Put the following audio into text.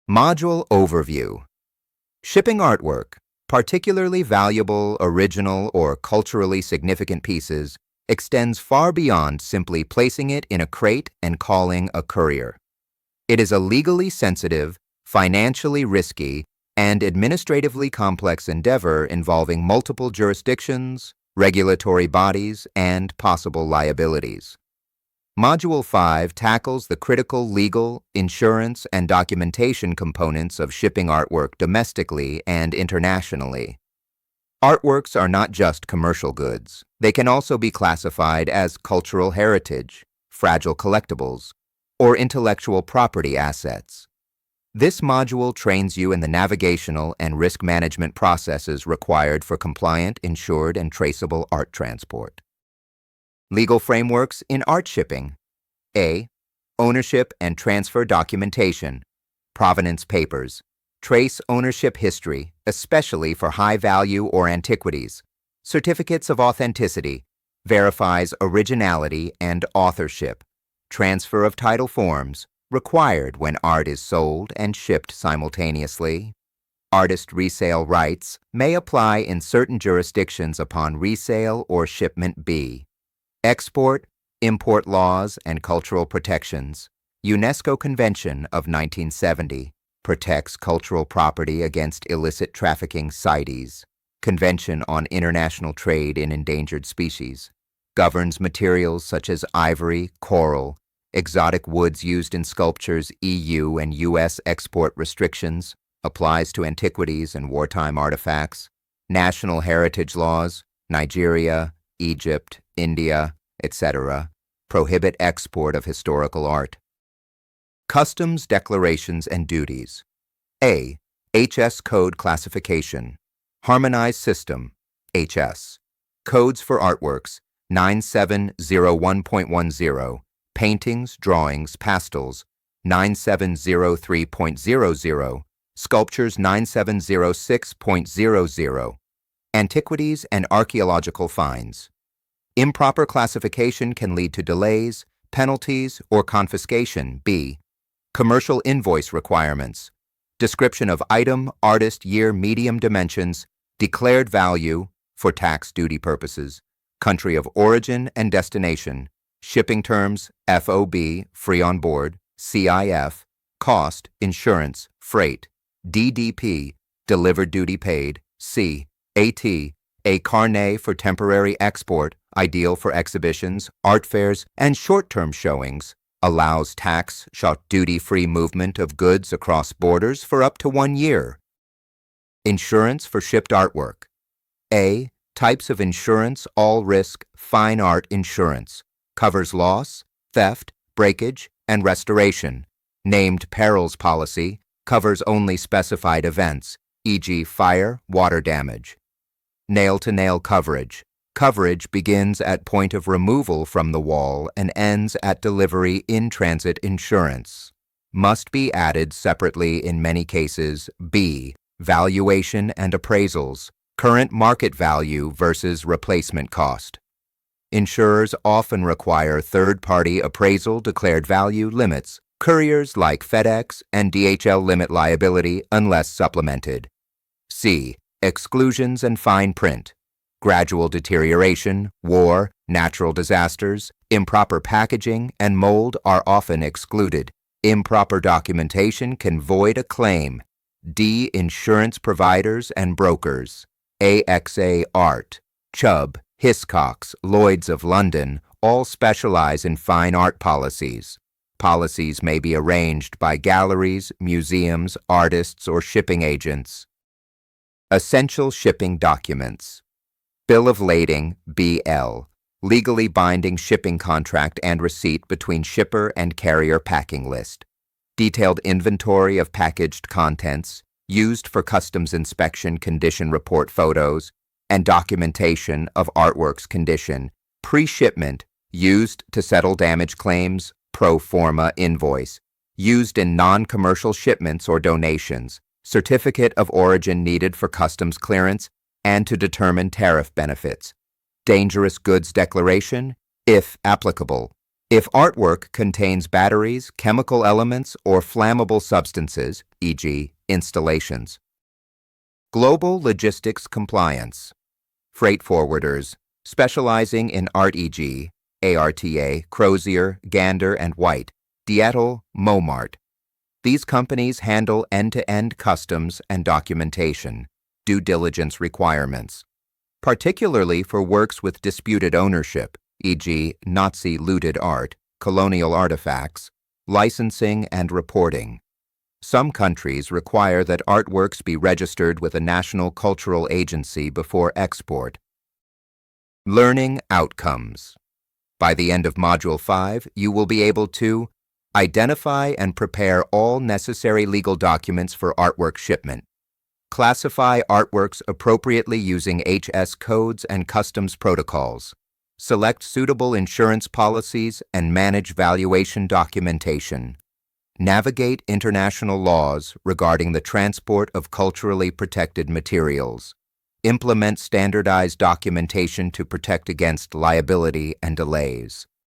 Module Overview. Shipping artwork, particularly valuable, original, or culturally significant pieces, extends far beyond simply placing it in a crate and calling a courier. It is a legally sensitive, financially risky, and administratively complex endeavor involving multiple jurisdictions, regulatory bodies, and possible liabilities. Module 5 tackles the critical legal, insurance, and documentation components of shipping artwork domestically and internationally. Artworks are not just commercial goods. They can also be classified as cultural heritage, fragile collectibles, or intellectual property assets. This module trains you in the navigational and risk management processes required for compliant, insured, and traceable art transport. Legal frameworks in art shipping. A. Ownership and transfer documentation. Provenance papers. Trace ownership history, especially for high value or antiquities. Certificates of authenticity. Verifies originality and authorship. Transfer of title forms. Required when art is sold and shipped simultaneously. Artist resale rights may apply in certain jurisdictions upon resale or shipment B. Export, import laws and cultural protections. UNESCO Convention of 1970 protects cultural property against illicit trafficking CITES. Convention on International Trade in Endangered Species governs materials such as ivory, coral, exotic woods used in sculptures. EU and US export restrictions applies to antiquities and wartime artifacts. National heritage laws, Nigeria, Egypt, India, etc., prohibit export of historical art. Customs declarations and duties. A. HS Code classification. Harmonized system. HS. Codes for artworks. 9701.10. Paintings, drawings, pastels. 9703.00. Sculptures. 9706.00. Antiquities and archaeological finds. Improper classification can lead to delays, penalties, or confiscation. B. Commercial invoice requirements. Description of item, artist, year, medium dimensions, declared value for tax duty purposes, country of origin and destination, shipping terms, FOB, free on board, CIF, cost, insurance, freight, DDP, delivered duty paid, C, AT, a carnet for temporary export, ideal for exhibitions, art fairs, and short-term showings, allows tax duty-free movement of goods across borders for up to 1 year. Insurance for shipped artwork. A. Types of insurance. All risk, fine art insurance. Covers loss, theft, breakage, and restoration. Named perils policy covers only specified events, e.g. fire, water damage. Nail-to-nail coverage. Coverage begins at point of removal from the wall and ends at delivery. In-transit insurance. Must be added separately in many cases. B. Valuation and appraisals. Current market value versus replacement cost. Insurers often require third-party appraisal declared value limits. Couriers like FedEx and DHL limit liability unless supplemented. C. Exclusions and fine print. Gradual deterioration, war, natural disasters, improper packaging, and mold are often excluded. Improper documentation can void a claim. D. Insurance providers and brokers. AXA Art, Chubb, Hiscox, Lloyd's of London all specialize in fine art policies. Policies may be arranged by galleries, museums, artists, or shipping agents. Essential shipping documents. Bill of lading, BL, legally binding shipping contract and receipt between shipper and carrier. Packing list. Detailed inventory of packaged contents, used for customs inspection. Condition report photos, and documentation of artwork's condition. Pre-shipment, used to settle damage claims. Pro forma invoice, used in non-commercial shipments or donations. Certificate of origin needed for customs clearance and to determine tariff benefits. Dangerous goods declaration, if applicable. If artwork contains batteries, chemical elements, or flammable substances, e.g., installations. Global logistics compliance. Freight forwarders, specializing in art, e.g., ARTA, Crozier, Gander, and White, Dietel, Momart. These companies handle end-to-end customs and documentation, due diligence requirements, particularly for works with disputed ownership, e.g., Nazi-looted art, colonial artifacts, licensing and reporting. Some countries require that artworks be registered with a national cultural agency before export. Learning outcomes. By the end of Module 5, you will be able to identify and prepare all necessary legal documents for artwork shipment, classify artworks appropriately using HS codes and customs protocols, select suitable insurance policies, and manage valuation documentation. Navigate international laws regarding the transport of culturally protected materials. Implement standardized documentation to protect against liability and delays.